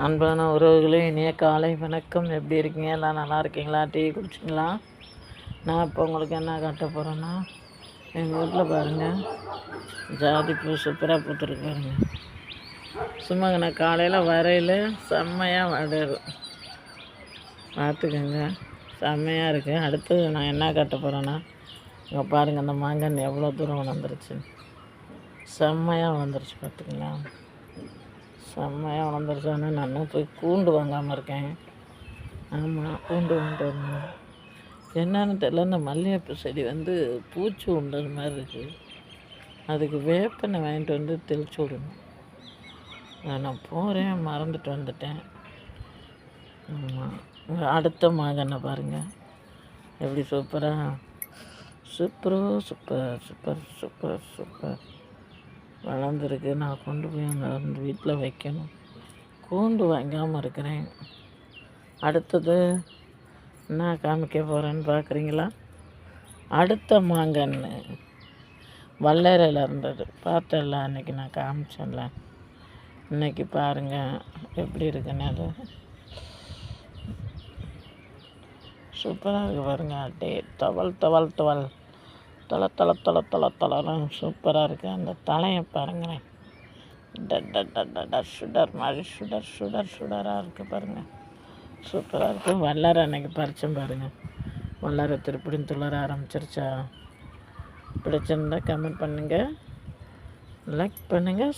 அன்பான உறவுகளே, இனிய காலை வணக்கம். எப்படி இருக்கீங்க? எல்லாம் நல்லா இருக்கீங்களா? டீ குடிச்சிங்களா? நான் இப்போ உங்களுக்கு என்ன காட்ட போகிறேன்னா, எங்கள் வீட்டில் பாருங்கள், ஜாதி பூ சூப்பராக பூத்துருக்கு பாருங்கள். சும்மாங்க நான் காலையில் வரையில் செம்மையாக வளரும், பார்த்துக்கோங்க, செம்மையாக இருக்குது. அடுத்து நான் என்ன காட்ட போகிறேன்னா, இங்கே பாருங்கள், அந்த மாங்கன்று எவ்வளோ தூரம் வளர்ந்துருச்சு, செம்மையாக வளர்ந்துருச்சு, பார்த்துங்களா? செம்மையாக வளர்ந்துருச்சு. ஆனால் நான் போய் கூண்டு வாங்காமல் இருக்கேன். ஆமாம், கூண்டு வாங்கிட்டு வரணும். என்னன்னு தெரியல, இந்த மல்லிகைப்பூ செடி பூச்சி உண்டது மாதிரி இருக்குது. அதுக்கு வேப்பெண்ணெய் வாங்கிட்டு வந்து தெளிச்சு விடணும். நான் போகிறேன், மறந்துட்டு வந்துட்டேன். ஆமாம், அடுத்த மாங்கன்னை பாருங்கள், எப்படி சூப்பராக சூப்பரோ சூப்பர் சூப்பர் சூப்பர் சூப்பர் வளர்ந்துருக்கு. நான் கொண்டு போய் அங்கே வீட்டில் வைக்கணும். கூண்டு வாங்காமல் இருக்கிறேன். அடுத்தது என்ன காமிக்க போகிறேன்னு பார்க்குறீங்களா? அடுத்த மாங்கன்று வல்லரையில் இருந்தது, பார்த்தல அன்றைக்கி நான் காமிச்சேன்ல. இன்றைக்கி பாருங்கள் எப்படி இருக்குன்னு. அது சூப்பராக இருக்குது பாருங்கள். அப்படியே தவள் தவள் தவள் தலை தலை தலை தலை தலைலாம் சூப்பராக இருக்குது. அந்த தலையை பாருங்களேன், சுடர் மாதிரி சுடர் சுடர் சுடராக இருக்குது பாருங்கள், சூப்பராக இருக்குது. வல்லாரை அன்றைக்கி பறிச்சேன் பாருங்கள். வல்லாரை திருப்பிடின்னு துளர ஆரம்பிச்சிருச்சா? பிடிச்சிருந்தா கமெண்ட் பண்ணுங்கள், லைக் பண்ணுங்கள்,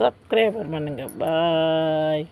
சப்ஸ்கிரைபர் பண்ணுங்கள். பாய்.